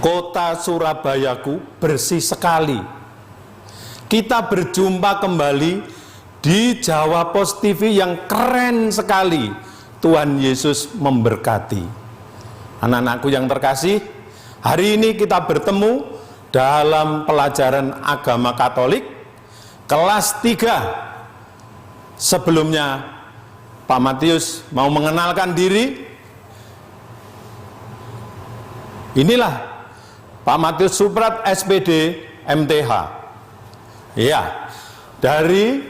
Kota Surabayaku bersih sekali. Kita berjumpa kembali di Jawa Pos TV yang keren sekali. Tuhan Yesus memberkati. Anak-anakku yang terkasih, hari ini kita bertemu dalam pelajaran agama Katolik kelas 3. Sebelumnya Pak Matius mau mengenalkan diri. Inilah Pak Matius Suprat SPD MTH. Ya, dari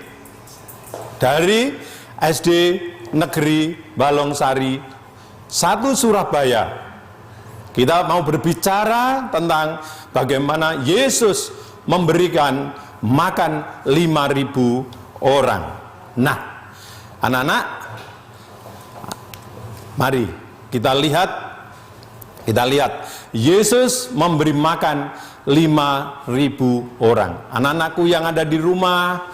SD Negeri Balongsari 1 Surabaya. Kita mau berbicara tentang bagaimana Yesus memberikan makan 5.000 orang. Nah, anak-anak, mari kita lihat Yesus memberi makan 5.000 orang. Anak-anakku yang ada di rumah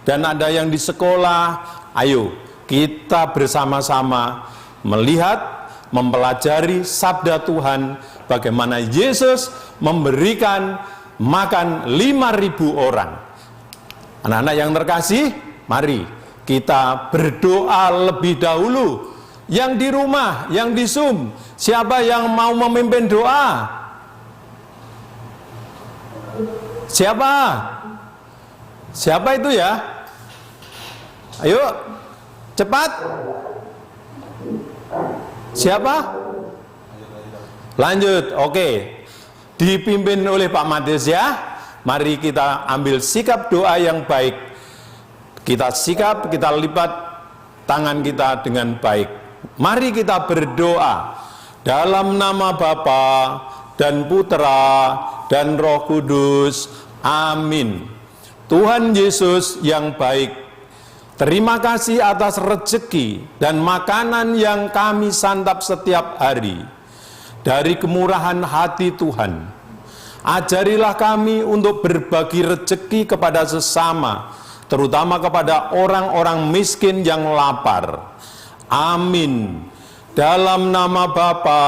dan ada yang di sekolah, ayo kita bersama-sama melihat, mempelajari sabda Tuhan, bagaimana Yesus memberikan makan 5.000 orang. Anak-anak yang terkasih, mari kita berdoa lebih dahulu. Yang di rumah, yang di Zoom, siapa yang mau memimpin doa? Siapa? Siapa itu ya? Ayo, cepat. Siapa? Lanjut, oke. Dipimpin oleh Pak Matius ya. Mari kita ambil sikap doa yang baik. Kita sikap, kita lipat tangan kita dengan baik. Mari kita berdoa dalam nama Bapa dan Putra dan Roh Kudus. Amin. Tuhan Yesus yang baik, terima kasih atas rezeki dan makanan yang kami santap setiap hari. Dari kemurahan hati Tuhan, ajarilah kami untuk berbagi rezeki kepada sesama, terutama kepada orang-orang miskin yang lapar. Amin. Dalam nama Bapa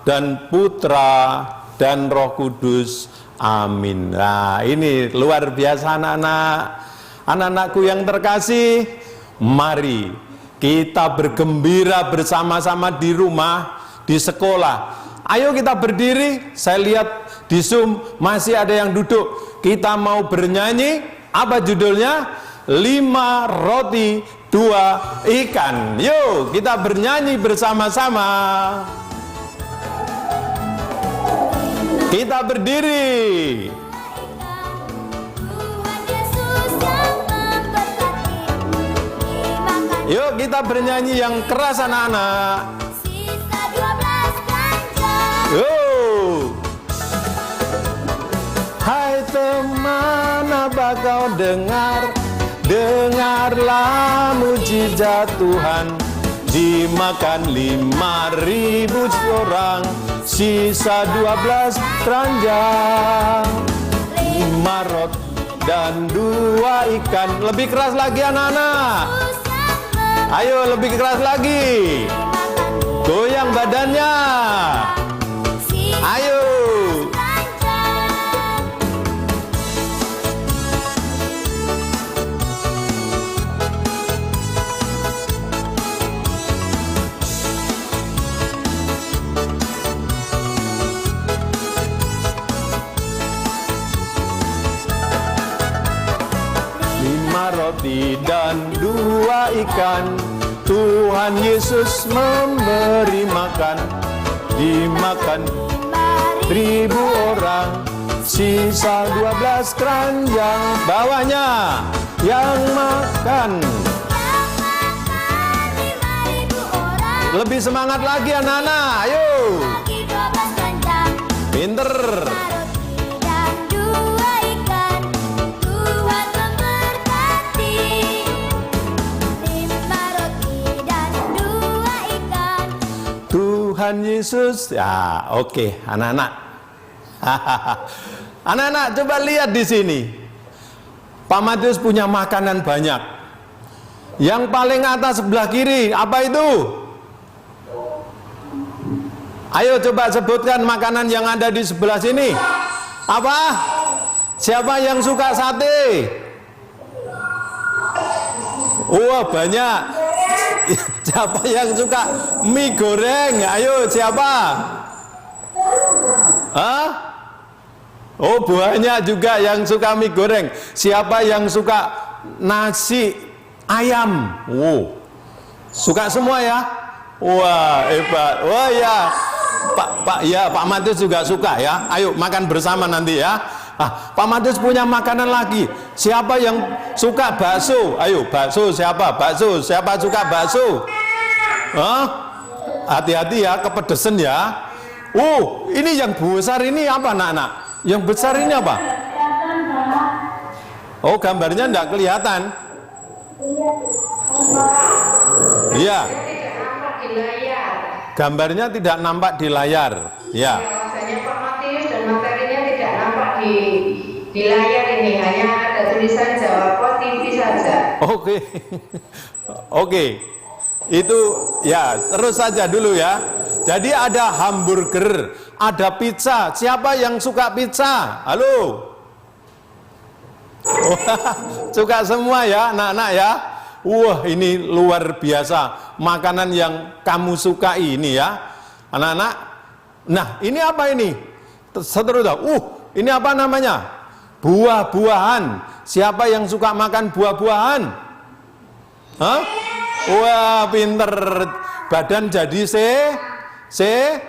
dan Putra dan Roh Kudus. Amin. Nah, ini luar biasa anak-anak. Anak-anakku yang terkasih, mari kita bergembira bersama-sama di rumah, di sekolah. Ayo kita berdiri. Saya lihat di Zoom masih ada yang duduk. Kita mau bernyanyi. Apa judulnya? 5 roti 2 ikan. Yuk kita bernyanyi bersama-sama. Kita berdiri. Yuk kita bernyanyi yang keras anak-anak. Yuk. Hai teman, apa kau dengar? Dengarlah mujizat Tuhan. Dimakan 5.000 orang, sisa 12 keranjang. 5 roti dan 2 ikan. Lebih keras lagi anak-anak. Ayo lebih keras lagi. Goyang badannya. Ayo. 5 roti dan 2 ikan, Tuhan Yesus memberi makan. Dimakan 1.000 orang, sisa 12 keranjang. Bawahnya yang makan. Lebih semangat lagi anak-anak, ayo. Pinter. Tuhan Yesus, ya oke, anak-anak. Anak-anak coba lihat di sini. Pak Matius punya makanan banyak. Yang paling atas sebelah kiri, apa itu? Ayo coba sebutkan makanan yang ada di sebelah sini. Apa? Siapa yang suka sate? Wah, banyak. Siapa yang suka mie goreng? Ayo, siapa? Hah? Oh, banyak juga yang suka mie goreng. Siapa yang suka nasi ayam? Wow. Suka semua ya? Wah, hebat. Wah ya. Pak Matius juga suka ya. Ayo makan bersama nanti ya. Pak Matius punya makanan lagi. Siapa yang suka bakso? Ayo, bakso siapa? Bakso. Siapa suka bakso? Hati-hati ya, kepedesan ya. Ini yang besar ini apa, anak-anak? Yang besar ini apa? Oh, gambarnya enggak kelihatan. Iya. Gambarnya tidak nampak di layar. Ya. Rasanya Pak Matius dan materinya tidak nampak di layar ini, hanya ada tulisan Jawa Pos TV saja. Oke. Oke. Itu ya, terus saja dulu ya. Jadi ada hamburger, ada pizza. Siapa yang suka pizza? Halo. Suka semua ya, anak-anak ya. Wah, ini luar biasa makanan yang kamu sukai ini ya, anak-anak. Nah, ini apa ini? Seterusnya, ini apa namanya? Buah-buahan. Siapa yang suka makan buah-buahan? Hah? Wah, pinter. Badan jadi sehat.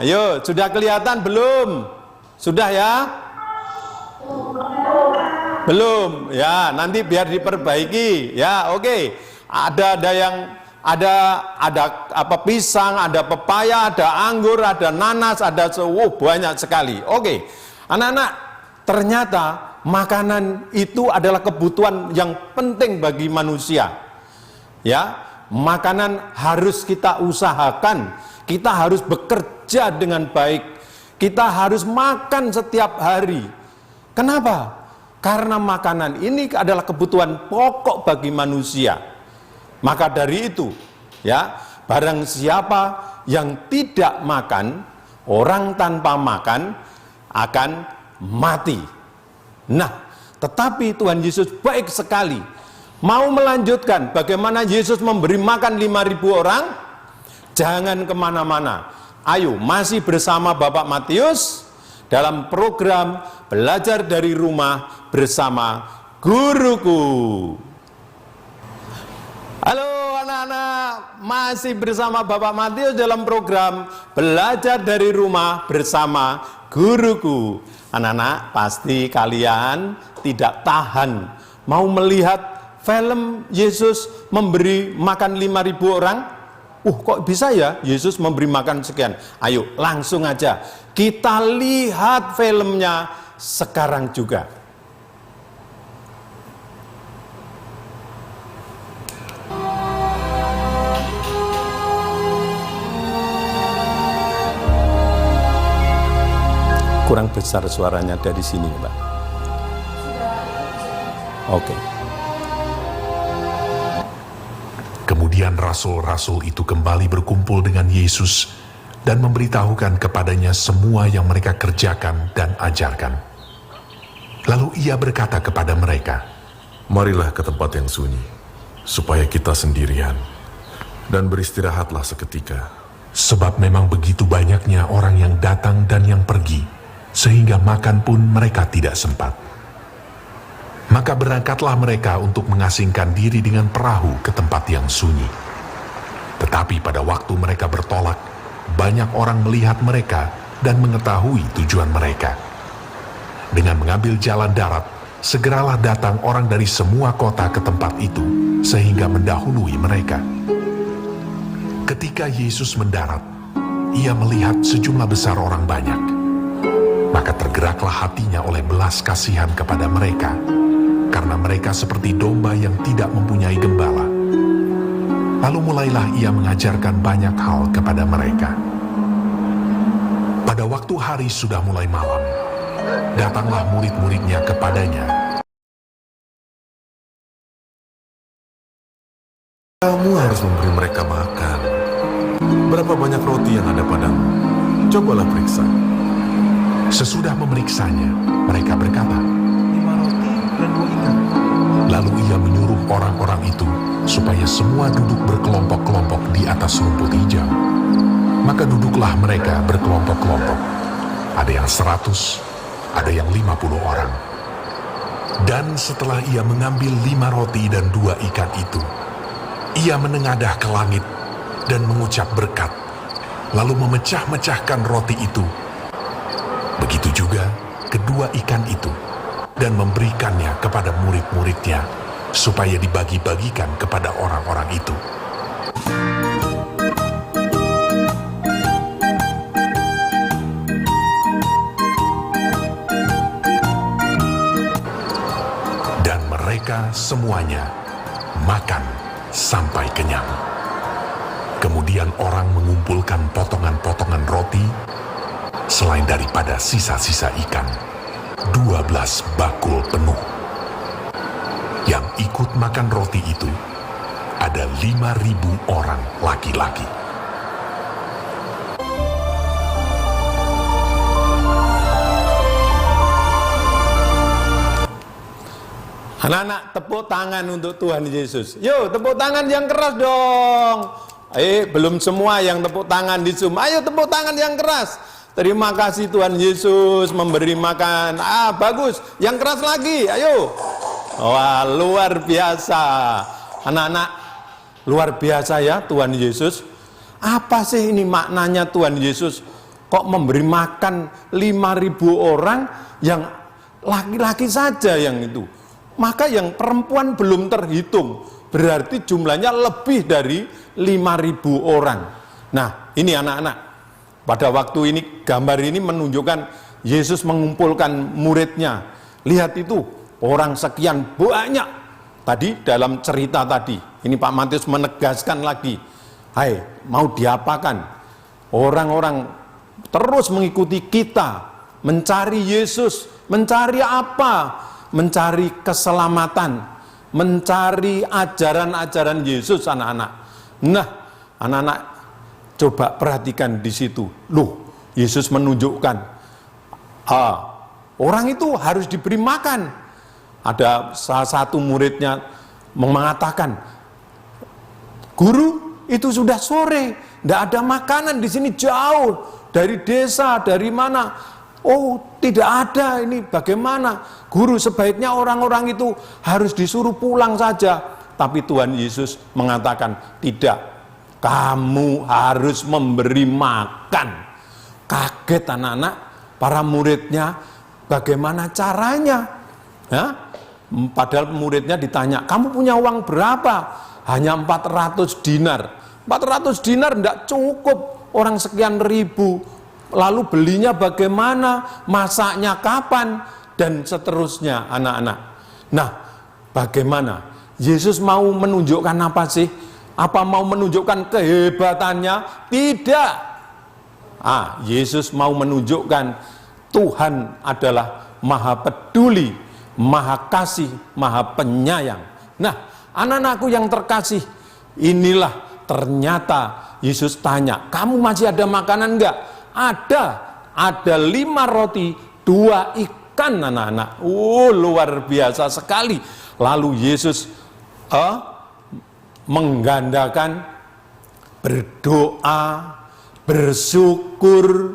Ayo, sudah kelihatan belum? Sudah ya? Belum ya, nanti biar diperbaiki ya. Oke. Ada apa, pisang, ada pepaya, ada anggur, ada nanas, ada banyak sekali. Oke. Anak-anak, ternyata makanan itu adalah kebutuhan yang penting bagi manusia. Ya, makanan harus kita usahakan, kita harus bekerja dengan baik, kita harus makan setiap hari. Kenapa? Karena makanan ini adalah kebutuhan pokok bagi manusia. Maka dari itu, ya, barang siapa yang tidak makan, orang tanpa makan akan mati. Nah, tetapi Tuhan Yesus baik sekali. Mau melanjutkan bagaimana Yesus memberi makan 5.000 orang? Jangan kemana-mana. Ayo, masih bersama Bapak Matius dalam program Belajar dari Rumah bersama Guruku. Halo anak-anak, masih bersama Bapak Matius dalam program Belajar dari Rumah bersama Guruku. Anak-anak, pasti kalian tidak tahan mau melihat film Yesus memberi makan 5.000 orang. Kok bisa ya Yesus memberi makan sekian? Ayo langsung aja kita lihat filmnya sekarang juga. Kurang besar suaranya dari sini, Pak. Oke. Kemudian rasul-rasul itu kembali berkumpul dengan Yesus dan memberitahukan kepadanya semua yang mereka kerjakan dan ajarkan. Lalu ia berkata kepada mereka, "Marilah ke tempat yang sunyi, supaya kita sendirian, dan beristirahatlah seketika. sebab memang begitu banyaknya orang yang datang dan yang pergi, sehingga makan pun mereka tidak sempat. Maka berangkatlah mereka untuk mengasingkan diri dengan perahu ke tempat yang sunyi. Tetapi pada waktu mereka bertolak, banyak orang melihat mereka dan mengetahui tujuan mereka. Dengan mengambil jalan darat, segeralah datang orang dari semua kota ke tempat itu, sehingga mendahului mereka. Ketika Yesus mendarat, ia melihat sejumlah besar orang banyak. Maka tergeraklah hatinya oleh belas kasihan kepada mereka, karena mereka seperti domba yang tidak mempunyai gembala. Lalu mulailah ia mengajarkan banyak hal kepada mereka. Pada waktu hari sudah mulai malam, datanglah murid-muridnya kepadanya. Kamu harus memberi mereka makan. Berapa banyak roti yang ada padamu? Cobalah periksa. Sesudah memeriksanya, mereka berkata, 5 roti dan 2 ikan. lalu ia menyuruh orang-orang itu supaya semua duduk berkelompok-kelompok di atas rumput hijau. Maka duduklah mereka berkelompok-kelompok. Ada yang 100, ada yang 50 orang. Dan setelah ia mengambil 5 roti dan 2 ikan itu, ia menengadah ke langit dan mengucap berkat, lalu memecah-mecahkan roti itu. Begitu juga kedua ikan itu, dan memberikannya kepada murid-muridnya, supaya dibagi-bagikan kepada orang-orang itu. Dan mereka semuanya makan sampai kenyang. Kemudian orang mengumpulkan potongan-potongan roti, selain daripada sisa-sisa ikan, 12 bakul penuh. Yang ikut makan roti itu ada 5.000 orang laki-laki. Anak-anak, tepuk tangan untuk Tuhan Yesus. Yuk, tepuk tangan yang keras dong. Belum semua yang tepuk tangan di Zoom. Ayo tepuk tangan yang keras. Terima kasih Tuhan Yesus memberi makan. Bagus. Yang keras lagi. Ayo. Wah, luar biasa. Anak-anak, luar biasa ya Tuhan Yesus. Apa sih ini maknanya Tuhan Yesus? Kok memberi makan 5.000 orang yang laki-laki saja yang itu? Maka yang perempuan belum terhitung. Berarti jumlahnya lebih dari 5.000 orang. Nah, ini anak-anak. Pada waktu ini, gambar ini menunjukkan Yesus mengumpulkan muridnya. Lihat itu, orang sekian banyak. Tadi dalam cerita tadi, ini Pak Matius menegaskan lagi. Hai, mau diapakan? Orang-orang terus mengikuti kita, mencari Yesus, mencari apa? Mencari keselamatan, mencari ajaran-ajaran Yesus, anak-anak. Nah, anak-anak, coba perhatikan di situ. Loh, Yesus menunjukkan orang itu harus diberi makan. Ada salah satu muridnya mengatakan, "Guru, itu sudah sore, tidak ada makanan di sini, jauh dari desa, dari mana?" "Oh, tidak ada, ini bagaimana? Guru, sebaiknya orang-orang itu harus disuruh pulang saja." Tapi Tuhan Yesus mengatakan, "Tidak, kamu harus memberi makan." Kaget anak-anak, para muridnya, bagaimana caranya? Padahal muridnya ditanya, "Kamu punya uang berapa?" "Hanya 400 dinar. 400 dinar tidak cukup, orang sekian ribu. Lalu belinya bagaimana? Masaknya kapan? Dan seterusnya, anak-anak. Nah, bagaimana? Yesus mau menunjukkan apa sih? Apa mau menunjukkan kehebatannya? Tidak. Yesus mau menunjukkan Tuhan adalah maha peduli, maha kasih, maha penyayang. Nah, anak-anakku yang terkasih, inilah ternyata Yesus tanya, "Kamu masih ada makanan enggak?" Ada 5 roti, 2 ikan, anak-anak. Luar biasa sekali. Lalu Yesus menggandakan, berdoa, bersyukur,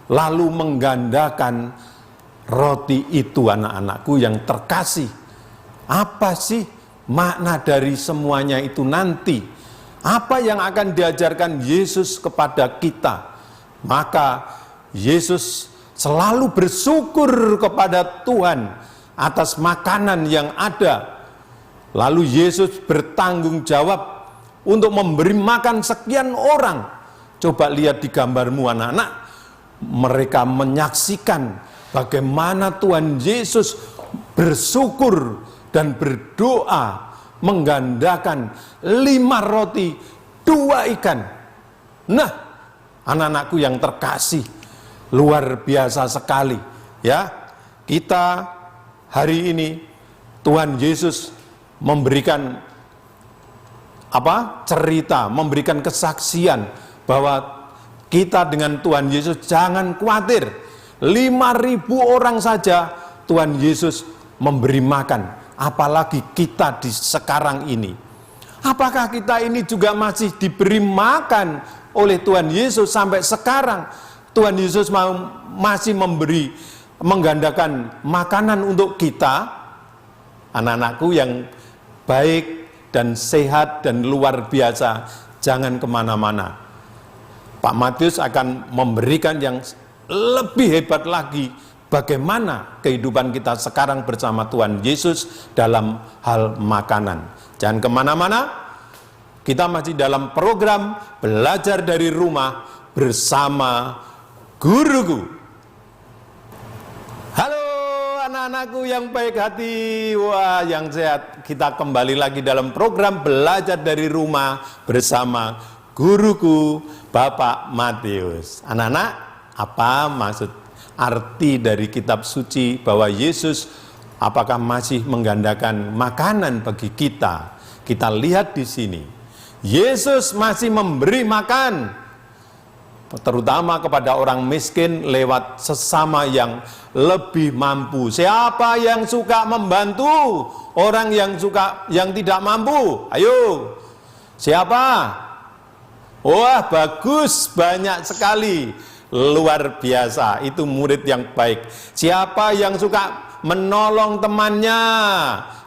lalu menggandakan roti itu, anak-anakku yang terkasih. Apa sih makna dari semuanya itu nanti? Apa yang akan diajarkan Yesus kepada kita? Maka Yesus selalu bersyukur kepada Tuhan atas makanan yang ada. Lalu Yesus bertanggung jawab untuk memberi makan sekian orang. Coba lihat di gambarmu, anak-anak. Mereka menyaksikan bagaimana Tuhan Yesus bersyukur dan berdoa menggandakan 5 roti, 2 ikan. Nah, anak-anakku yang terkasih, luar biasa sekali ya. Kita hari ini Tuhan Yesus memberikan cerita, memberikan kesaksian bahwa kita dengan Tuhan Yesus jangan khawatir. 5.000 orang saja Tuhan Yesus memberi makan, apalagi kita di sekarang ini. Apakah kita ini juga masih diberi makan oleh Tuhan Yesus sampai sekarang? Tuhan Yesus masih menggandakan makanan untuk kita, anak-anakku yang baik dan sehat dan luar biasa. Jangan kemana-mana. Pak Matius akan memberikan yang lebih hebat lagi, bagaimana kehidupan kita sekarang bersama Tuhan Yesus dalam hal makanan. Jangan kemana-mana, kita masih dalam program belajar dari rumah bersama guruku. Halo anak-anakku yang baik hati, wah yang sehat. Kita kembali lagi dalam program belajar dari rumah bersama guruku Bapak Matius. Anak-anak, apa maksud arti dari kitab suci bahwa Yesus apakah masih menggandakan makanan bagi kita? Kita lihat di sini, Yesus masih memberi makan, terutama kepada orang miskin lewat sesama yang lebih mampu. Siapa yang suka membantu orang yang tidak mampu? Ayo, siapa? Wah, bagus, banyak sekali. Luar biasa, itu murid yang baik. Siapa yang suka menolong temannya,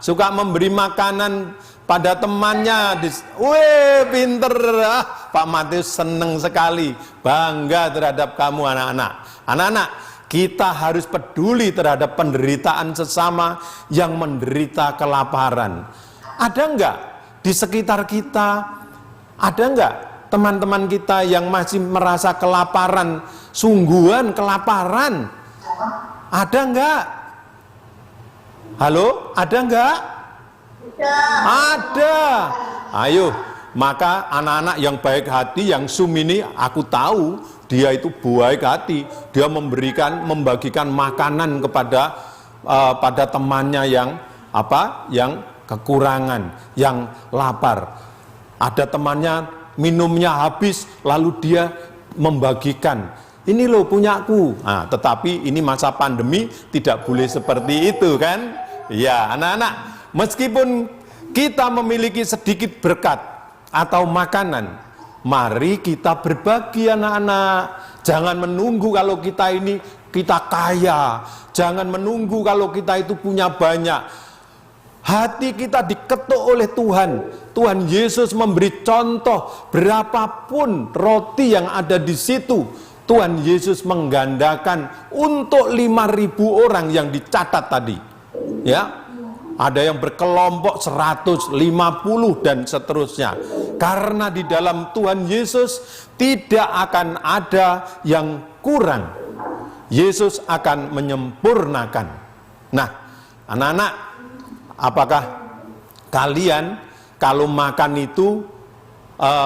suka memberi makanan pada temannya? Wih, pinter. Pak Matius seneng sekali, bangga terhadap kamu anak-anak. Anak-anak, kita harus peduli terhadap penderitaan sesama yang menderita kelaparan. Ada enggak di sekitar kita? Ada enggak teman-teman kita yang masih merasa kelaparan, sungguhan kelaparan? Ada enggak? Halo, ada enggak? Ada. Ayo, maka anak-anak yang baik hati, yang Sum ini aku tahu dia itu baik hati. Dia membagikan makanan kepada pada temannya yang kekurangan, yang lapar. Ada temannya minumnya habis, lalu dia membagikan, ini loh punyaku. Nah, tetapi ini masa pandemi, tidak boleh seperti itu kan? Ya, anak-anak, meskipun kita memiliki sedikit berkat atau makanan, mari kita berbagi anak-anak. Jangan menunggu kalau kita kaya, jangan menunggu kalau kita itu punya banyak. Hati kita diketuk oleh Tuhan. Tuhan Yesus memberi contoh, berapapun roti yang ada di situ, Tuhan Yesus menggandakan untuk 5.000 orang yang dicatat tadi. Ya, ada yang berkelompok 150 dan seterusnya. Karena di dalam Tuhan Yesus tidak akan ada yang kurang. Yesus akan menyempurnakan. Nah, anak-anak, apakah kalian kalau makan itu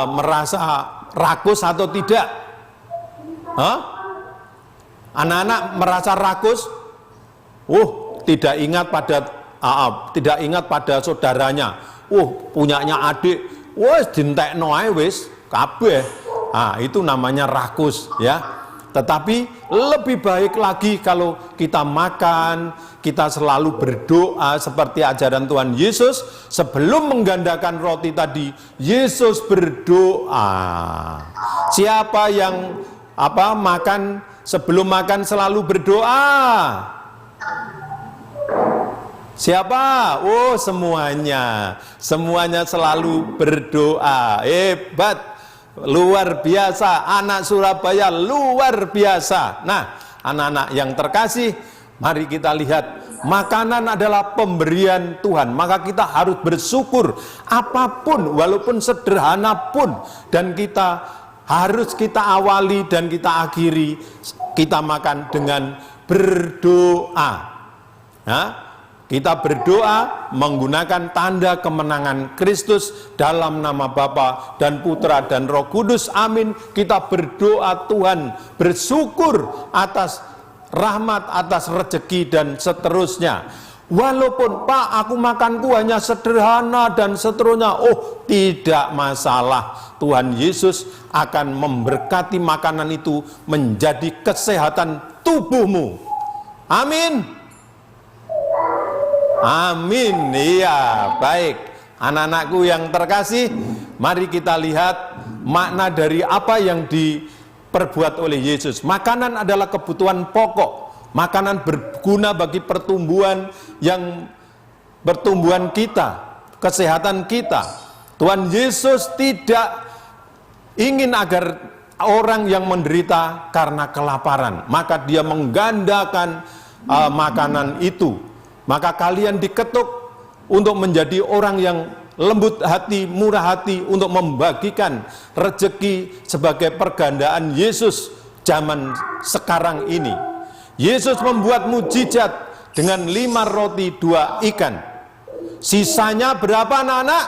merasa rakus atau tidak? Anak-anak merasa rakus? Tidak ingat pada saudaranya. Punyanya adik, dintekno ae wis kabeh. Itu namanya rakus, ya. Tetapi lebih baik lagi kalau kita makan, kita selalu berdoa seperti ajaran Tuhan Yesus. Sebelum menggandakan roti tadi, Yesus berdoa. Siapa yang makan, sebelum makan selalu berdoa? Siapa? Semuanya. Semuanya selalu berdoa. Hebat. Luar biasa, anak Surabaya luar biasa. Nah, anak-anak yang terkasih, mari kita lihat, makanan adalah pemberian Tuhan, maka kita harus bersyukur apapun, walaupun sederhana pun, dan kita harus kita awali dan kita akhiri, kita makan dengan berdoa. Kita berdoa menggunakan tanda kemenangan Kristus dalam nama Bapa dan Putra dan Roh Kudus. Amin. Kita berdoa Tuhan, bersyukur atas rahmat, atas rezeki dan seterusnya. Walaupun, Pak, aku makanku hanya sederhana dan seterusnya. Oh, tidak masalah. Tuhan Yesus akan memberkati makanan itu menjadi kesehatan tubuhmu. Amin. Amin. Iya, baik. Anak-anakku yang terkasih, mari kita lihat makna dari apa yang diperbuat oleh Yesus. Makanan adalah kebutuhan pokok. Makanan berguna bagi pertumbuhan kita, kesehatan kita. Tuhan Yesus tidak ingin agar orang yang menderita karena kelaparan, maka dia menggandakan makanan itu. Maka kalian diketuk untuk menjadi orang yang lembut hati, murah hati, untuk membagikan rezeki sebagai pergandaan Yesus zaman sekarang ini. Yesus membuat mujizat dengan 5 roti 2 ikan. Sisanya berapa, anak-anak?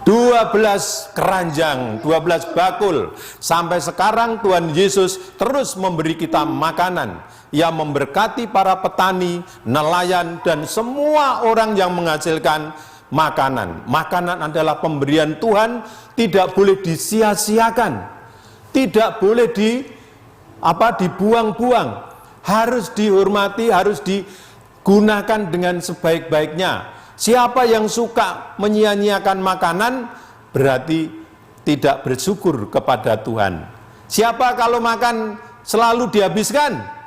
12 keranjang, 12 bakul. Sampai sekarang Tuhan Yesus terus memberi kita makanan. Ia memberkati para petani, nelayan, dan semua orang yang menghasilkan makanan. Makanan adalah pemberian Tuhan, tidak boleh disia-siakan, tidak boleh dibuang-buang, harus dihormati, harus digunakan dengan sebaik-baiknya. Siapa yang suka menyia-nyiakan makanan berarti tidak bersyukur kepada Tuhan. Siapa kalau makan selalu dihabiskan?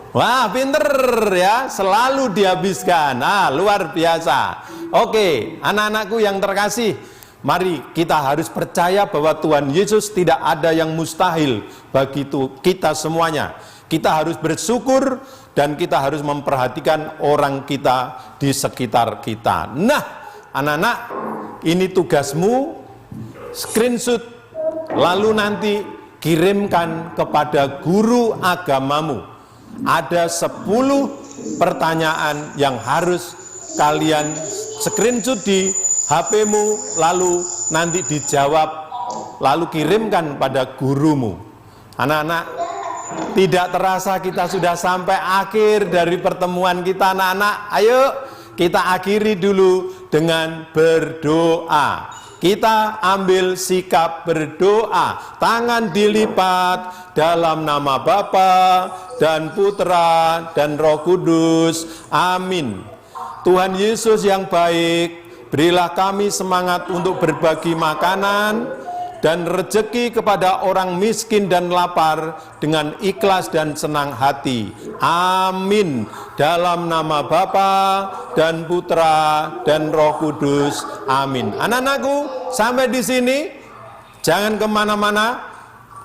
Wah, pinter ya, selalu dihabiskan. Luar biasa. Oke, anak-anakku yang terkasih, mari kita harus percaya bahwa Tuhan Yesus tidak ada yang mustahil bagi kita semuanya. Kita harus bersyukur dan kita harus memperhatikan orang kita di sekitar kita. Nah, anak-anak, ini tugasmu, screenshot, lalu nanti kirimkan kepada guru agamamu. Ada 10 pertanyaan yang harus kalian screenshot di HP-mu, lalu nanti dijawab, lalu kirimkan pada gurumu. Anak-anak, tidak terasa kita sudah sampai akhir dari pertemuan kita, anak-anak. Ayo kita akhiri dulu dengan berdoa. Kita ambil sikap berdoa, tangan dilipat dalam nama Bapa dan Putra dan Roh Kudus. Amin. Tuhan Yesus yang baik, berilah kami semangat untuk berbagi makanan dan rezeki kepada orang miskin dan lapar dengan ikhlas dan senang hati. Amin. Dalam nama Bapa dan Putra dan Roh Kudus. Amin. Anak-anakku, sampai di sini, jangan kemana-mana.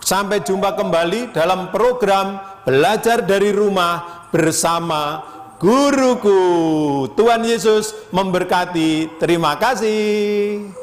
Sampai jumpa kembali dalam program Belajar dari Rumah bersama Guruku. Tuhan Yesus memberkati. Terima kasih.